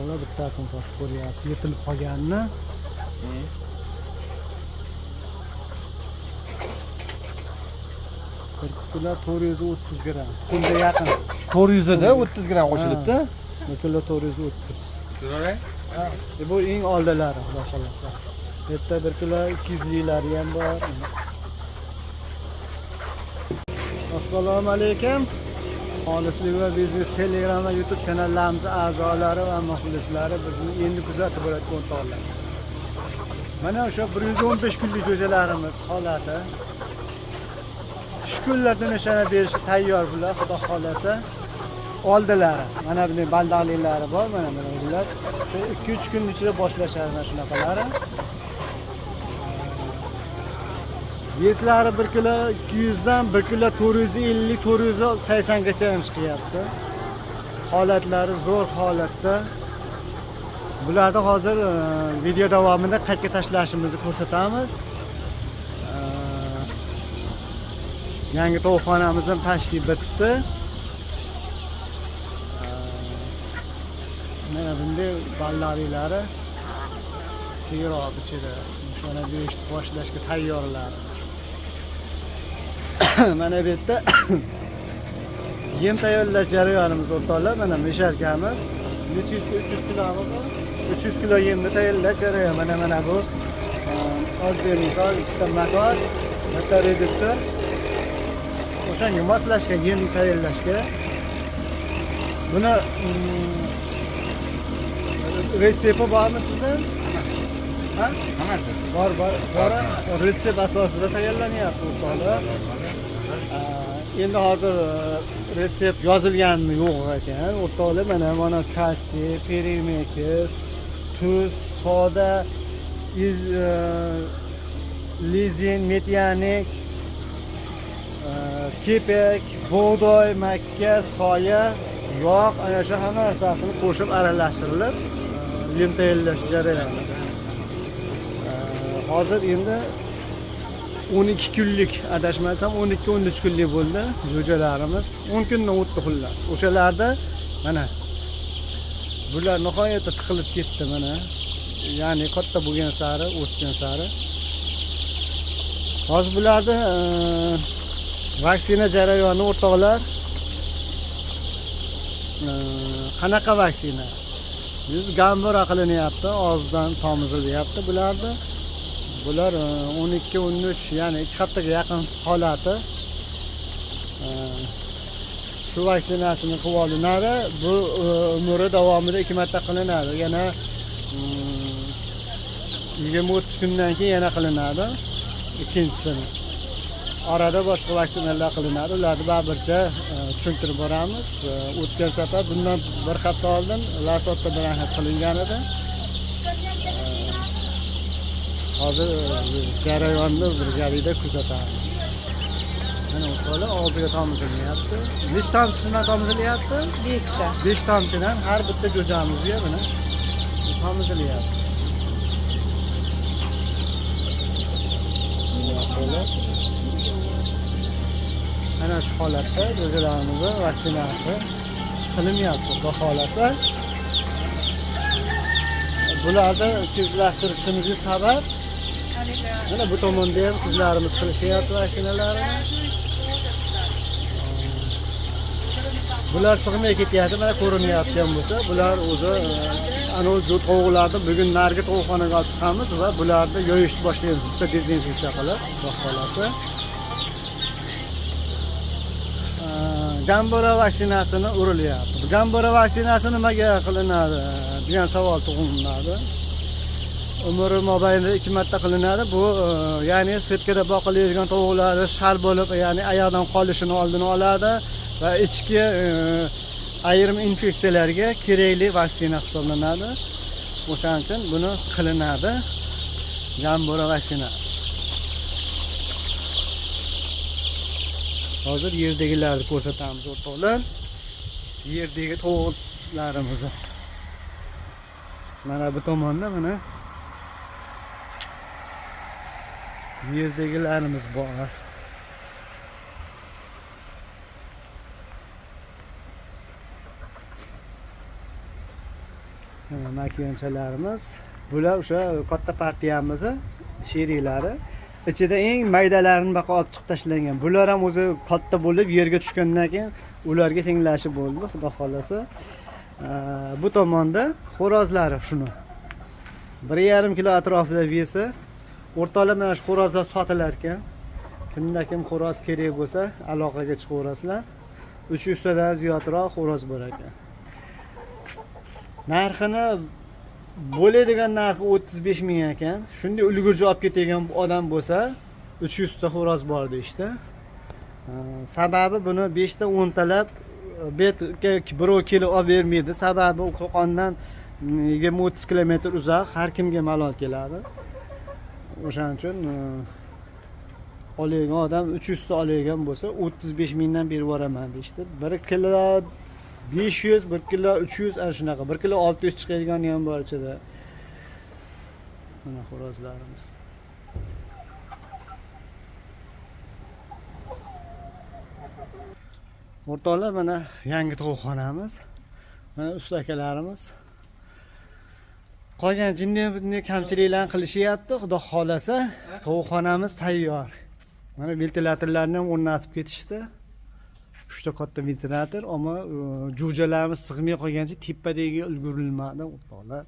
O'g'li bittasini topib ko'ryapsiz, yetilib qolganini. Bir kilo 430 gram. Pulga yaqin. 400 da 30 gram qo'shilibdi. Bir kilo 430. To'g'ri? Ha, bu eng oldilari, xudo xolasa. Bu yerda 1 kilo 200 ham bor. Assalomu alaykum. Xolislik va biznes Telegram va YouTube kanallarimiz a'zolari va muxlislari bizni endi kuzatib borayotgan o'rtoqlar. Mana o'sha 115 kunlik jo'jalarimiz holati. Shu kunlarda nishona berishga tayyor bular, xudo xolasa. Oldilari. Mana bunday baldaqliklari bor, mana bular. Shu 2-3 kun ichida boshlashadi mana shunaqalari. Yeslari 1 kilo 200 dan 1 kilo 450 480 gacha ham chiqyapti. Holatlari zo'r holatda. Bularni hozir video davomida qaytga tashlashimizni ko'rsatamiz. Yangi tovuqxonamiz ham tashrif bitdi. Mana bunday ballariylari siroq ichida mana berishni boshlashga tayyorlar. Mana bu yerda yem tayyorlash jarayonimiz o'rtoqlar. Mana mesharkamiz 300 kilo 300 kilo yemni tayyorlash jarayoni. Mana bu oddiy misol ikkita motor, bitta reduktor. O'shanga moslashgan yemni tayyorlashga. Buni retsepti bormi sizda? Ha? Hammasi. Bor. Retsept asosida tayyorlanyapti o'rtoqlar. Endi hozir retsept yozilganmi yo'q ekan. O'rtoqlar mana kalsiy, perimekis, tuz, soda, lizin, metianik, kepak, bug'doy, makka, soya, yog', ana shu hamma narsasini qo'shib aralashtirilib yem tayyorlash jarayoni. Hozir endi 12 kunlik, adashmasam 12-13 kunlik bo'ldi jo'jalarimiz. 10 kundan o'tdi xullas. O'shalarda mana bular nihoyatda tiqilib ketdi mana. Ya'ni katta bo'lgan sari, o'sgan sari. Hozir bularda vaksina jarayoni o'rtoqlar. Qanaqa vaksina? Biz gambora qilinyapti, og'izdan tomizilyapti bularni. Bular 12-13, ya'ni 2 haftaga yaqin holati. Shu vaksinasini qilib olinadi. Bu umri davomida 2 marta qilinadi. Yana 20-30 kundan keyin yana qilinadi. Ikkinchisini. Orada boshqa vaksinalar qilinadi. Ularni baribircha tushuntirib boramiz. O'tgan safar bundan bir hafta oldin Lasotda bilan qilingan edi. Hozir jarayonni birgalikda kuzatamiz. Mana o'rtoqlar og'ziga tomizilyapti. Nechta tomchidan tomizilyapti? 5 ta. 5 tomchidan har bitta jo'jamizga mana tomizilyapti. Ana shu holatda jo'jalarimizni vaksinasi qilinyapti, xudo xolasa. Bularni tezlashtirishimizga sabab mana bu tomonda ham qizlarimiz qilishyapti vaksinalarni. Bular sig'may ketyapti, mana ko'rinyapti bo'lsa, bular o'zi ana o'sha tovuqlarni bugun nargi tovuqxonaga olib chiqamiz va bularni yoyishni boshlaymiz, bitta dezinfeksiya qilib, xudo xolasa. Gambora vaksinasini urilyapti. Gambora vaksinasi nimaga qilinadi degan savol tug'iladi. Umri mobaynida 2 marta qilinadi. Bu ya'ni setkada boqilayotgan tovuqlarni shal bo'lib, ya'ni oyoqdan qolishini oldini oladi va ichki ayrim infeksiyalarga kerakli vaksina hisoblanadi. O'shaning uchun buni qilinadi. Gambora vaksinasi. Hozir yerdagilarni ko'rsatamiz o'rtoqlar. Yerdagi tovuqlarimizni. Mana bu tomonda mana yerdagilarimiz bor. Makonchalarimiz. Bular o'sha katta partiyamiz sheriklari. Ichida eng maydalarini baqa olib chiqib tashlangan. Bular ham o'zi katta bo'lib yerga tushgandan keyin ularga tenglashib bo'ldi, xudo xolasa. Bu tomonda xo'rozlari shuni 1,5 kilo atrofida vesi. O'rtalab mana shu xo'rozlar sotilar ekan. Kimda-kim xo'roz kerak bo'lsa, aloqaga chiqaverasizlar. 300 tadan ziyodroq xo'roz bor ekan. Narxini bo'ladigan narxi 35 ming ekan. Shunday ulgurji olib ketadigan odam bo'lsa, 300 ta xo'roz bor deyishdi. Sababi buni 5 ta 10 talab birov kelib olib bermaydi. Sababi u Qo'qondan 20-30 kilometr uzoq, har kimga malol keladi. O'shaning uchun oladigan odam 300 ta oladigan bo'lsa 35 mingdan berib yuboraman deyishdi. 1 kilo 500, 1 kilo 300 ana shunaqa. 1 kilo 600 chiqadigan ham bor ichida. Mana xo'rozlarimiz. O'rtoqlar, mana yangi tovuqxonamiz. Mana usta akalarimiz. Qolgan jinni kamchiliklarni qilishyapti. Xudo xolasa, tovuqxonamiz tayyor. Mana ventilyatorlarni ham o'rnatib ketishdi. 3 ta katta ventilyator, ammo jo'jalarimiz sig'may qolgancha tepadagi ulgurilmadi, o'rtoqlar.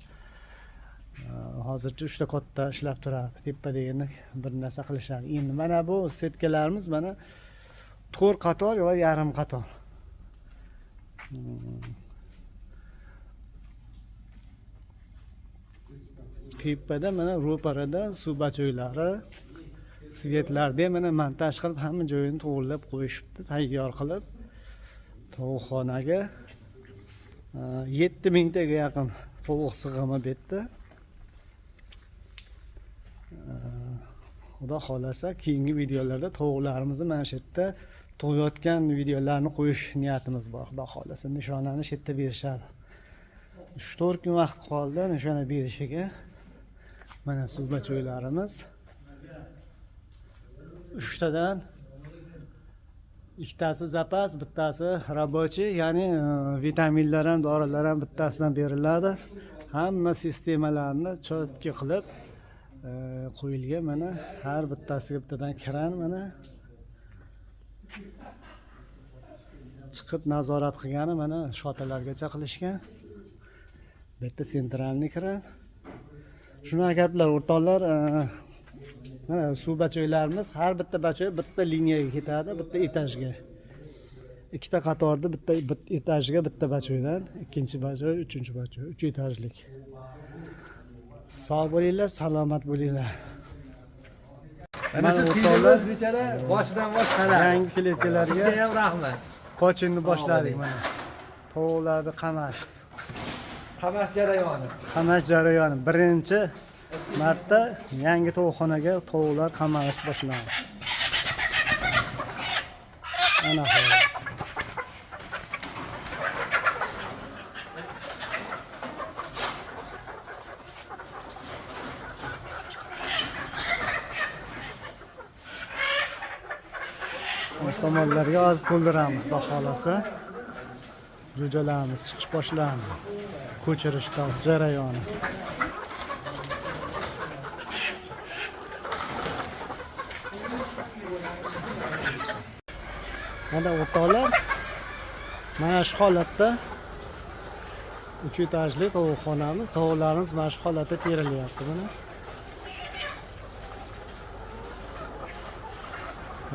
Hozircha 3 ta katta ishlab turadi. Tepadagini bir narsa qilishadi. Endi mana bu setkalarimiz mana 4 qator va yarim qator. Tepada mana ro'parada suv bachoylari, svetlarni mana montaj qilib hamma joyini to'g'rilab qo'yishibdi, tayyor qilib. Tovuqxonaga 7000 taga yaqin tovuq sig'imi betdi. Xudo xolasa, keyingi videolarda tovuqlarimizni mana shu yerda tug'ayotgan videolarni qo'yish niyatimiz bor. Xudo xolasa, nishonani shu yerda berishadi. 3-4 kun vaqt qoldi nishona berishiga. Mana suv bachoylarimiz. 3 tadan ikkitasi zapas, bittasi рабочий, ya'ni vitaminlar ham, dorilar ham bittasidan beriladi. Hamma sistemalarni cho'tki qilib qo'yilgan. Mana har bittasiga bittadan kran mana chiqib nazorat qilgani mana shotalargacha qilishgan. Bu yerda sentralniy kran. Shuna gaplar o'rtoqlar, mana suv bachoylarimiz, har bitta bachoy bitta liniyaga ketadi, bitta etajga. Ikkita qatorda bitta etajga bitta bachoydan, ikkinchi bachoy, uchinchi bachoy, 3 etajlik. Sog' bo'linglar, salomat bo'linglar. Mana shu o'rtoqlar bechara boshidan bosh qarab. Yangi kletkalarga ham rahmat. Qochinni boshladik mana. Tovuqlarni qamashdi. Qamash jarayoni. Qamash jarayoni. Birinchi marta yangi tovuqxonaga tovuqlar qamash boshlandi. Ana hozir. Tomonlarga oz to'ldiramiz, xudo xolasa. Jo'jalarimiz chiqish boshlandi. Ko'chirish jarayoni. Mana o'rtoqlar, mana shu holatda 3 etajli tovuqxonamiz, tovuqlarimiz mana shu holatda terilyapti mana.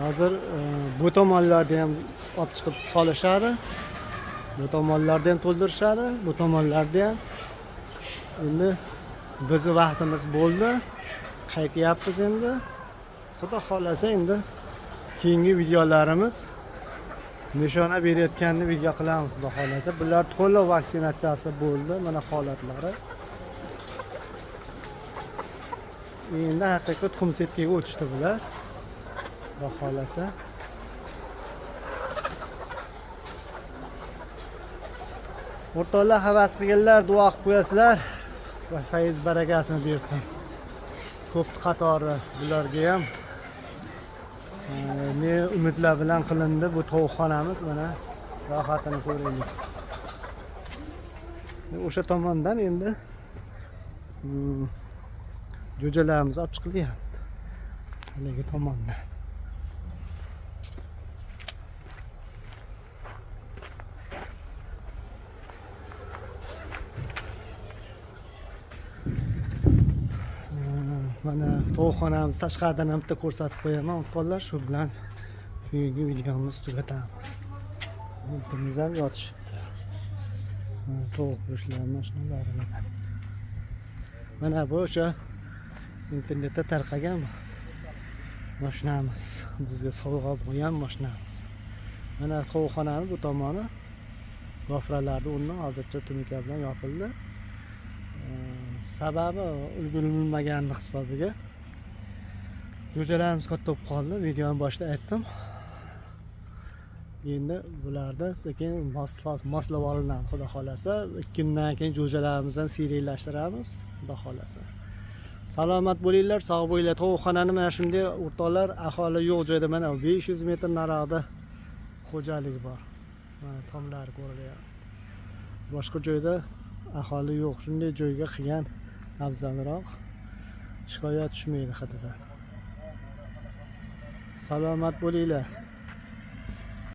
Hozir bu tomonlarda ham olib chiqib solishadi. Bu tomonlarda ham to'ldirishadi, bu tomonlarda ham. Endi bizni vaqtimiz bo'ldi. Qaytyapmiz endi. Xudo xolasa endi keyingi videolarimiz nishona berayotganini video qilamiz, xudo xolasa. Bular to'liq vaksinatsiyasi bo'ldi, mana holatlari. Endi haqiqiy tuxum sepkiga o'tishdi bular. Xudo xolasa. O'rtoqlar, havas qilganlar duo qilib qo'yasizlar va fayz barakasini bersin. Ko'p qatori bularga ham ne umidlar bilan qilindi bu tovuqxonamiz, mana rohatini ko'raylik. O'sha tomondan endi jo'jalarimiz olib chiqilyapti. Haligi tomondan. Mana tovuqxonamizni tashqaridan ham bitta ko'rsatib qo'yaman, o'rtoqlar. Shu bilan bugungi videomizni tugatamiz. O'zimiz ham yotishibdi. Tovuq go'shtlari mashinalari mana. Mana bu o'sha internetda tarqagan mashinamiz. Bizga sovg'a bo'lgan mashinamiz. Mana tovuqxonani bu tomoni gofralarni o'rni hozircha tunuka bilan yopildi. Sababi ulgurulmaganlik hisobiga jo'jalarimiz katta bo'lib qoldi. Videoning boshida aytdim. Endi bularda sekin moslab olinadi, xudo xolasa. 2 kundan keyin jo'jalarimizni ham seriallashtiramiz, xudo xolasa. Salomat bo'linglar, sog' bo'linglar. Tovuqxonani mana shunday o'rtoqlar, aholi yo'q joyda mana 500 metr nariroqda xo'jalik bor. Mana tomlari ko'rilyapti. Boshqa joyda aholi yo'q. Shunday joyga qilgan afzalroq. Shikoyat tushmaydi hadidan. Salomat bo'linglar.